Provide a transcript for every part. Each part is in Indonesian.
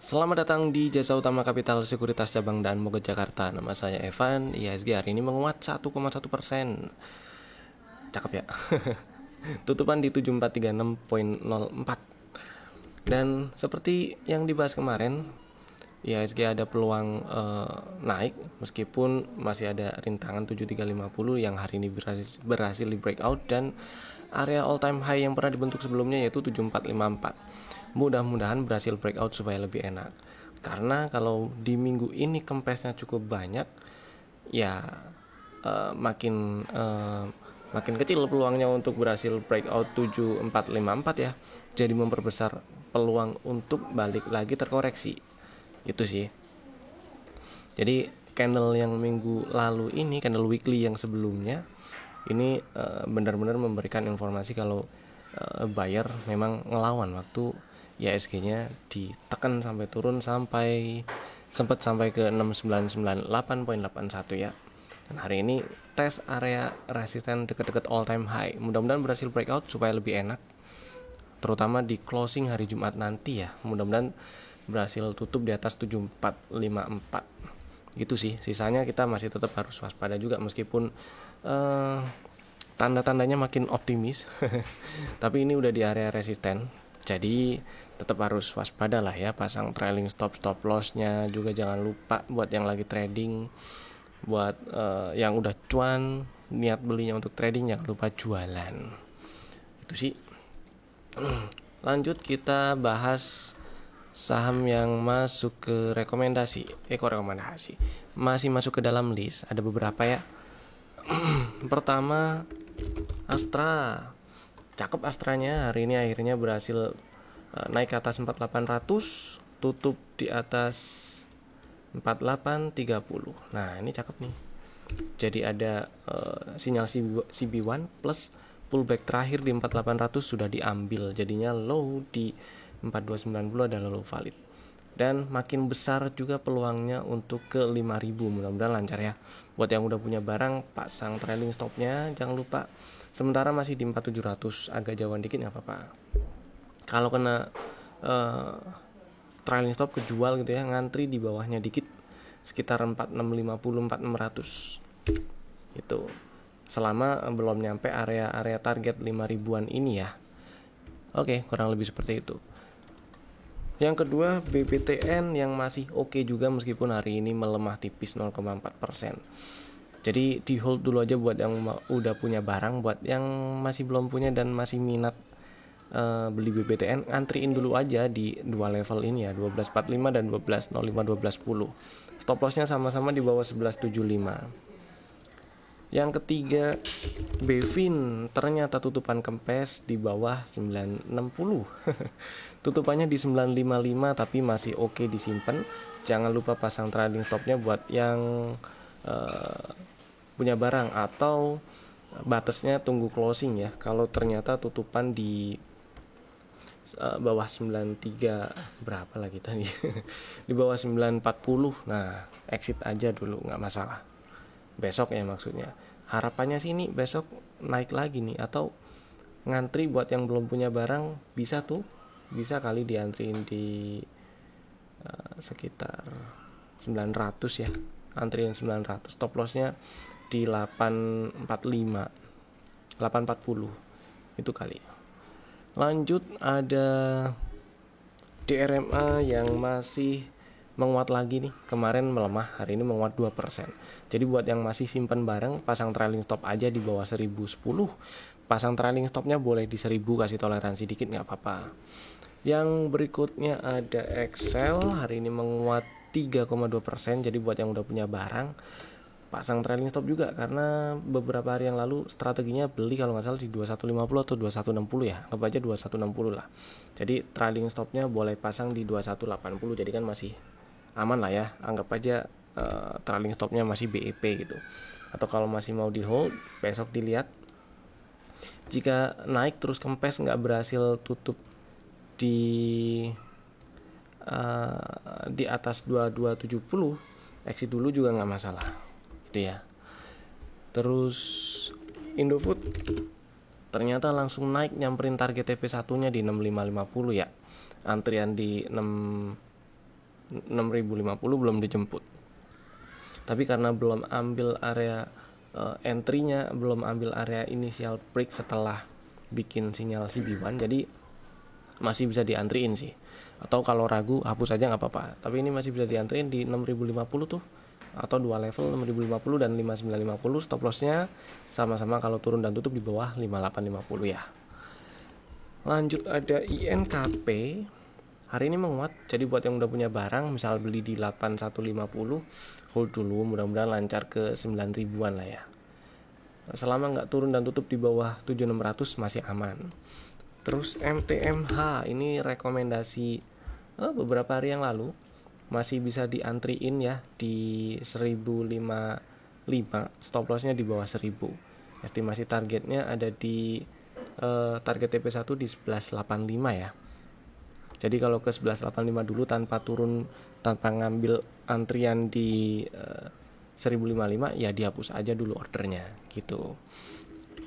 Selamat datang di Jasa Utama Kapital Sekuritas Cabang dan Mogot Jakarta. Nama saya Evan. IHSG hari ini menguat 1,1%. Cakep ya. Tutupan di 7436,04. Dan seperti yang dibahas kemarin, IHSG ada peluang naik meskipun masih ada rintangan 7350 yang hari ini berhasil di breakout, dan area all time high yang pernah dibentuk sebelumnya yaitu 7454. Mudah-mudahan berhasil breakout supaya lebih enak. Karena kalau di minggu ini kempesnya cukup banyak, ya makin kecil peluangnya untuk berhasil breakout 7454 ya. Jadi memperbesar peluang untuk balik lagi terkoreksi. Itu sih. Jadi candle yang minggu lalu ini, candle weekly yang sebelumnya ini benar-benar memberikan informasi kalau buyer memang ngelawan waktu IHSG-nya ditekan sampai turun sempat sampai ke 6998,81 ya. Dan hari ini tes area resisten dekat-dekat all time high. Mudah-mudahan berhasil breakout supaya lebih enak, terutama di closing hari Jumat nanti ya. Mudah-mudahan berhasil tutup di atas 7454. Gitu sih. Sisanya kita masih tetap harus waspada juga meskipun tanda-tandanya makin optimis. Tapi ini udah di area resisten. Jadi tetap harus waspada lah ya, pasang trailing stop lossnya juga jangan lupa buat yang lagi trading. Buat yang udah cuan, niat belinya untuk trading jangan lupa jualan. Itu sih. Lanjut kita bahas saham yang masuk ke rekomendasi. Masih masuk ke dalam list, ada beberapa ya. Pertama, Astra. Cakep Astranya, hari ini akhirnya berhasil naik ke atas 4800, tutup di atas 4830. Nah, ini cakep nih. Jadi ada sinyal CB1 plus pullback terakhir di 4800 sudah diambil. Jadinya low di 4290 adalah low valid. Dan makin besar juga peluangnya untuk ke 5000. Mudah-mudahan lancar ya. Buat yang udah punya barang, pasang trailing stopnya, jangan lupa. Sementara masih di 4700, agak jauhan dikit gak apa-apa. Kalau kena trailing stop kejual gitu ya, ngantri di bawahnya dikit, sekitar 4650, 4600 itu. Selama belum nyampe area target 5000-an ini ya. Oke, kurang lebih seperti itu. Yang kedua, BPTN yang masih oke juga meskipun hari ini melemah tipis 0,4%. Jadi di hold dulu aja buat yang udah punya barang. Buat yang masih belum punya dan masih minat beli BPTN, antriin dulu aja di dua level ini ya, 1245 dan 1205, 1210. Stop lossnya sama-sama di bawah 1175. Yang ketiga, Bevin, ternyata tutupan kempes di bawah 960. Tutupannya di 955 tapi masih oke disimpan. Jangan lupa pasang trailing stopnya buat yang punya barang, atau batasnya tunggu closing ya. Kalau ternyata tutupan di bawah 93 berapa lagi tadi di bawah 940, nah exit aja dulu, nggak masalah. Besok ya maksudnya, harapannya sih ini besok naik lagi nih, atau ngantri buat yang belum punya barang bisa kali diantriin di sekitar 900 ya, antriin 900, stop lossnya di 840 itu kali. Lanjut ada DRMA yang masih menguat lagi nih. Kemarin melemah, hari ini menguat 2%. Jadi buat yang masih simpen bareng, pasang trailing stop aja di bawah 1010. Pasang trailing stopnya boleh di 1000, kasih toleransi dikit gak apa-apa. Yang berikutnya ada Excel, hari ini menguat 3,2%. Jadi buat yang udah punya barang, pasang trailing stop juga, karena beberapa hari yang lalu strateginya beli kalau nggak salah di 2150 atau 2160 ya, anggap aja 2160 lah. Jadi trailing stopnya boleh pasang di 2180, jadi kan masih aman lah ya, anggap aja trailing stopnya masih BEP gitu. Atau kalau masih mau di hold, besok dilihat. Jika naik terus kempes nggak berhasil tutup di atas 2270, exit dulu juga nggak masalah. Itu ya. Terus Indofood ternyata langsung naik, nyamperin target TP1-nya di 6550 ya. Antrian di 6.050 belum dijemput. Tapi karena belum ambil area entry-nya, belum ambil area initial break setelah bikin sinyal CB1, jadi masih bisa diantriin sih. Atau kalau ragu hapus aja nggak apa-apa. Tapi ini masih bisa diantriin di 6.050 tuh, atau dua level 6.050 dan 5.950. Stop lossnya sama-sama kalau turun dan tutup di bawah 5.850 ya. Lanjut ada INKP. Hari ini menguat, jadi buat yang udah punya barang, misal beli di 8150, hold dulu, mudah-mudahan lancar ke 9 ribuan lah ya. Selama nggak turun dan tutup di bawah 7600 masih aman. Terus MTMH, ini rekomendasi beberapa hari yang lalu, masih bisa diantriin ya di 1055, stop lossnya di bawah 1000. Estimasi targetnya ada di target TP1 di 1185 ya. Jadi kalau ke 1185 dulu tanpa turun, tanpa ngambil antrian di 1055 ya dihapus aja dulu ordernya gitu.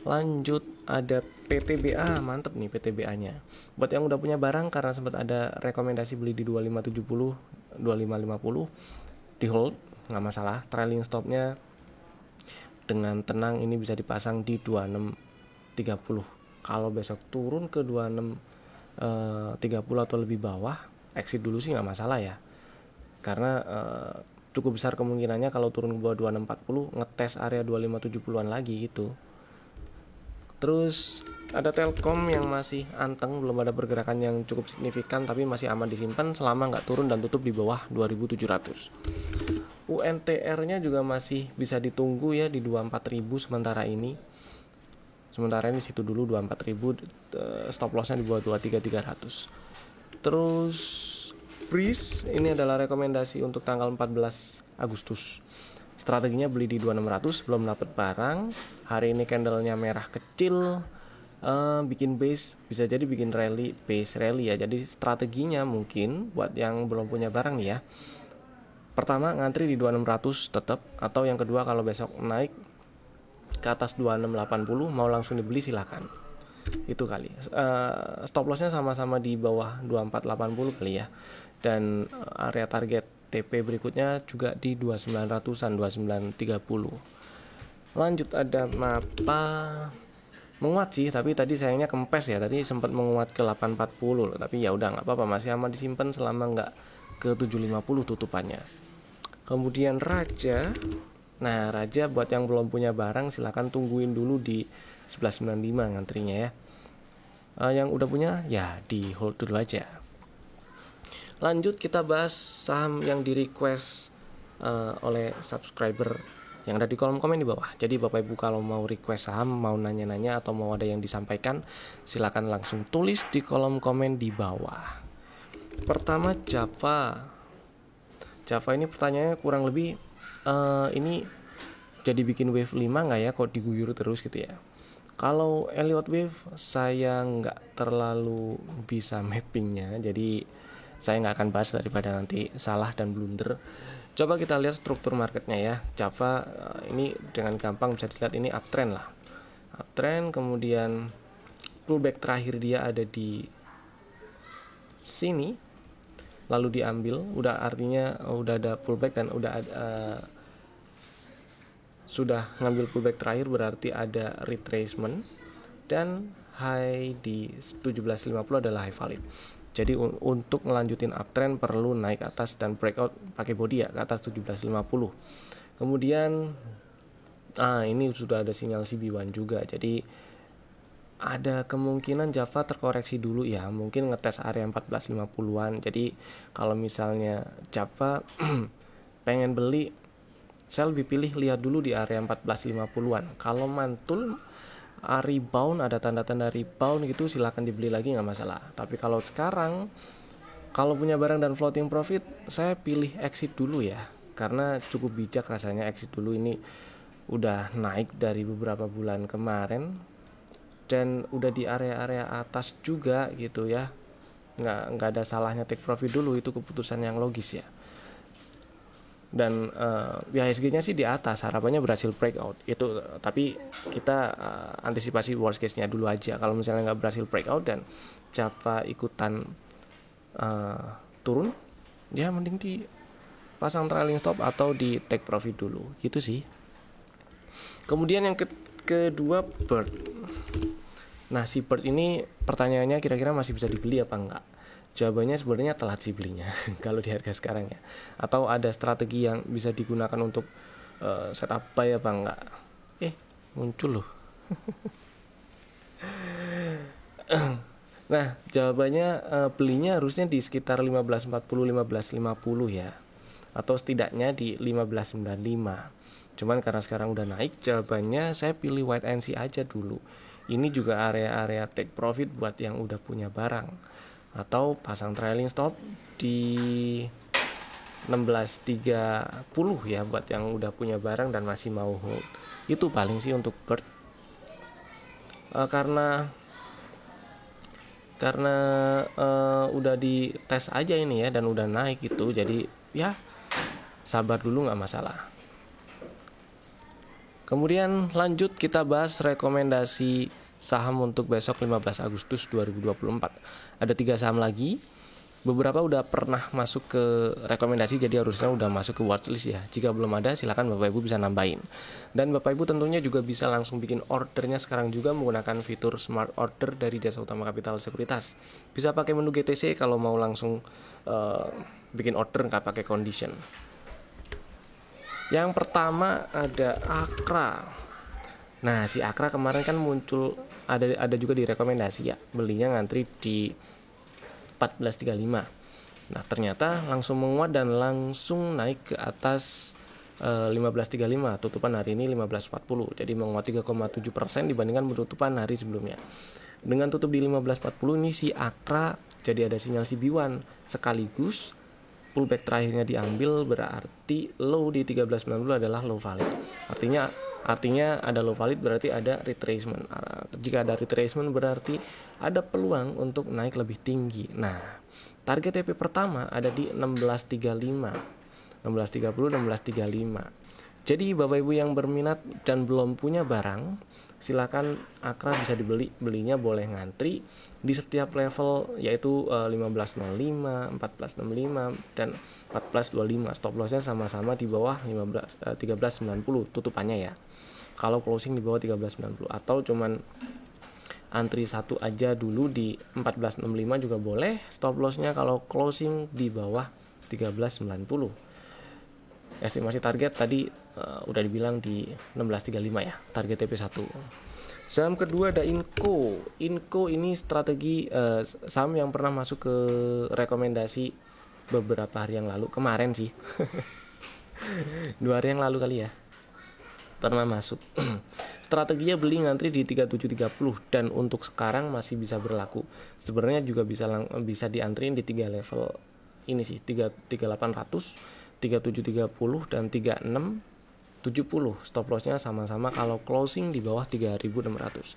Lanjut ada PTBA, mantep nih PTBA-nya. Buat yang udah punya barang, karena sempat ada rekomendasi beli di 2570, 2550, di hold nggak masalah. Trailing stopnya dengan tenang ini bisa dipasang di 2630. Kalau besok turun ke 2630 atau lebih bawah, exit dulu sih nggak masalah ya. Karena cukup besar kemungkinannya kalau turun ke bawah 2640 ngetes area 2570-an lagi gitu. Terus ada Telkom yang masih anteng, belum ada pergerakan yang cukup signifikan, tapi masih aman disimpan selama nggak turun dan tutup di bawah 2700. UNTR-nya juga masih bisa ditunggu ya di 24.000 sementara ini. Sementara ini situ dulu 24.000, stop lossnya di bawah 23.300. Terus Breeze ini adalah rekomendasi untuk tanggal 14 Agustus. Strateginya beli di 2600, belum dapat barang. Hari ini candlenya merah kecil, bikin base, bisa jadi bikin rally, base rally ya. Jadi strateginya mungkin buat yang belum punya barang nih ya, pertama ngantri di 2600 tetap, atau yang kedua kalau besok naik ke atas 2680 mau langsung dibeli silakan. Itu kali. Stop lossnya sama-sama di bawah 2480 kali ya. Dan area target TP berikutnya juga di 2900-an, 2930. Lanjut ada MAPA, menguat sih, tapi tadi sayangnya kempes ya. Tadi sempat menguat ke 840 loh, tapi ya udah nggak apa-apa, masih aman disimpan selama nggak ke 750 tutupannya. Kemudian Raja. Nah, Raja buat yang belum punya barang silakan tungguin dulu di 1195 ngantrinya ya. Yang udah punya ya di hold dulu aja. Lanjut kita bahas saham yang di request oleh subscriber yang ada di kolom komen di bawah. Jadi Bapak Ibu kalau mau request saham, mau nanya-nanya atau mau ada yang disampaikan, silakan langsung tulis di kolom komen di bawah. Pertama Java. Java ini pertanyaannya kurang lebih ini jadi bikin wave 5 nggak ya, kok diguyur terus gitu ya. Kalau Elliott Wave saya nggak terlalu bisa mappingnya, jadi saya nggak akan bahas daripada nanti salah dan blunder. Coba kita lihat struktur marketnya ya. Java ini dengan gampang bisa dilihat ini uptrend lah, uptrend, kemudian pullback terakhir dia ada di sini, lalu diambil, udah artinya udah ada pullback dan udah ada, sudah ngambil pullback terakhir berarti ada retracement, dan high di 1750 adalah high valid. Jadi untuk melanjutin uptrend perlu naik atas dan breakout pakai body ya ke atas 1750. Kemudian ini sudah ada sinyal CB1 juga, jadi ada kemungkinan Java terkoreksi dulu ya, mungkin ngetes area 1450-an. Jadi kalau misalnya Java pengen beli, saya lebih pilih lihat dulu di area 1450-an. Kalau mantul rebound, ada tanda-tanda rebound gitu, silakan dibeli lagi nggak masalah. Tapi kalau sekarang, kalau punya barang dan floating profit, saya pilih exit dulu ya, karena cukup bijak rasanya exit dulu. Ini udah naik dari beberapa bulan kemarin dan udah di area-area atas juga gitu ya. Nggak ada salahnya take profit dulu, itu keputusan yang logis ya. Dan IHSG-nya sih di atas, harapannya berhasil breakout itu, tapi kita antisipasi worst case-nya dulu aja. Kalau misalnya nggak berhasil breakout dan Java ikutan turun, ya mending di pasang trailing stop atau di take profit dulu gitu sih. Kemudian yang kedua bird. Nah si bird ini pertanyaannya kira-kira masih bisa dibeli apa enggak? Jawabannya sebenarnya telat sih belinya kalau di harga sekarang ya. Atau ada strategi yang bisa digunakan untuk setup buy apa enggak? Muncul loh. Nah jawabannya belinya harusnya di sekitar 1540 1550 ya, atau setidaknya di 1595. Cuman karena sekarang udah naik, jawabannya saya pilih wait and see aja dulu. Ini juga area-area take profit buat yang udah punya barang, atau pasang trailing stop di 1630 ya buat yang udah punya barang dan masih mau hold. Itu paling sih untuk bird. Karena udah dites aja ini ya dan udah naik gitu, jadi ya sabar dulu nggak masalah. Kemudian lanjut kita bahas rekomendasi saham untuk besok 15 Agustus 2024. Ada 3 saham lagi. Beberapa udah pernah masuk ke rekomendasi, jadi harusnya udah masuk ke watchlist ya. Jika belum ada silakan Bapak Ibu bisa nambahin. Dan Bapak Ibu tentunya juga bisa langsung bikin ordernya sekarang juga menggunakan fitur Smart Order dari Jasa Utama Capital Sekuritas. Bisa pakai menu GTC kalau mau langsung bikin order nggak pakai condition. Yang pertama ada Akra. Nah si Akra kemarin kan muncul ada juga di rekomendasi ya, belinya ngantri di 1435. Nah ternyata langsung menguat dan langsung naik ke atas 1535. Tutupan hari ini 1540, jadi menguat 3,7% dibandingkan penutupan hari sebelumnya. Dengan tutup di 1540 ini si Akra jadi ada sinyal CB1 sekaligus pullback terakhirnya diambil, berarti low di 1390 adalah low valid. Artinya ada low valid berarti ada retracement. Jika ada retracement berarti ada peluang untuk naik lebih tinggi. Nah, target TP pertama ada di 1635. 1630 1635. Jadi Bapak Ibu yang berminat dan belum punya barang, silakan Akra bisa belinya boleh ngantri di setiap level, yaitu 1505, 1465 dan 1425. Stop lossnya sama-sama di bawah 1390 tutupannya ya. Kalau closing di bawah 1390 atau cuman antri satu aja dulu di 1465 juga boleh. Stop lossnya kalau closing di bawah 1390. Estimasi target tadi udah dibilang di 1635 ya, target TP1. Saham kedua ada Inco. Inco ini strategi saham yang pernah masuk ke rekomendasi beberapa hari yang lalu, kemarin sih. 2 hari yang lalu kali ya. Pernah masuk. Strateginya beli ngantri di 3730 dan untuk sekarang masih bisa berlaku. Sebenarnya juga bisa diantriin di 3 level ini sih, 3800, 3730 dan 3670. Stop lossnya sama-sama kalau closing di bawah 3600.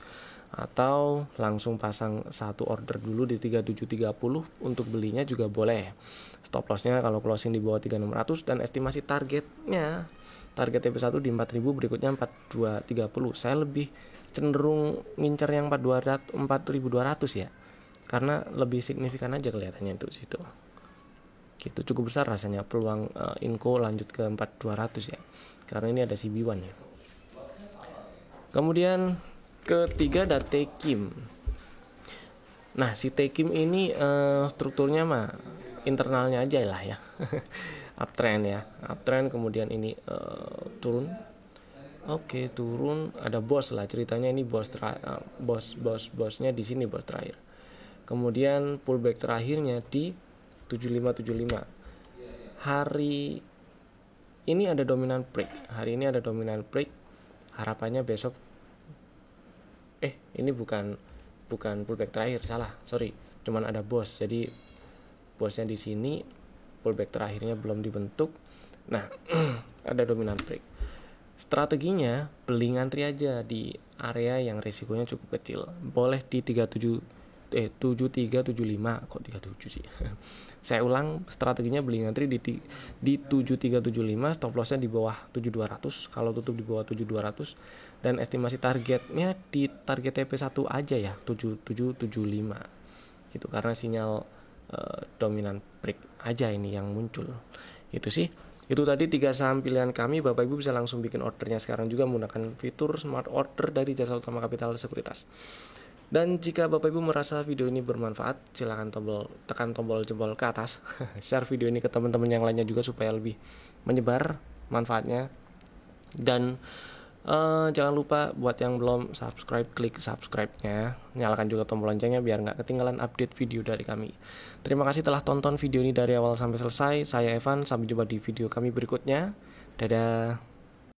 Atau langsung pasang satu order dulu di 3730 untuk belinya juga boleh. Stop lossnya kalau closing di bawah 3600 dan estimasi targetnya, target TP1 di 4000, berikutnya 4230. Saya lebih cenderung ngincer yang 4200 ya, karena lebih signifikan aja kelihatannya itu situ. Gitu, cukup besar rasanya peluang Inco lanjut ke 4200 ya, karena ini ada CB1 ya. Kemudian ketiga ada Tekim. Nah si Tekim ini strukturnya mah internalnya aja lah ya. Uptrend ya, uptrend, kemudian ini turun. Oke, turun, ada bos lah ceritanya, ini bosnya di sini, bos terakhir. Kemudian pullback terakhirnya di 7575. Hari ini ada dominant break. Harapannya besok ini bukan pullback terakhir, salah, sorry. Cuman ada bos. Jadi bosnya di sini, pullback terakhirnya belum dibentuk. Nah, ada dominant break. Strateginya beli ngantri aja di area yang risikonya cukup kecil. Boleh di 7375, kok 37 sih. Saya ulang, strateginya beli ngantri di 7375, stop lossnya di bawah 7200, kalau tutup di bawah 7200, dan estimasi targetnya di target TP1 aja ya, 7775 gitu, karena sinyal dominan break aja ini yang muncul. Itu sih. Itu tadi 3 saham pilihan kami. Bapak Ibu bisa langsung bikin ordernya sekarang juga menggunakan fitur Smart Order dari Jasa Utama Kapital Sekuritas. Dan jika Bapak Ibu merasa video ini bermanfaat, silakan tekan tombol jempol ke atas. Share video ini ke teman-teman yang lainnya juga supaya lebih menyebar manfaatnya. Dan jangan lupa buat yang belum subscribe, klik subscribe-nya, nyalakan juga tombol loncengnya biar nggak ketinggalan update video dari kami. Terima kasih telah tonton video ini dari awal sampai selesai. Saya Evan, sampai jumpa di video kami berikutnya. Dadah.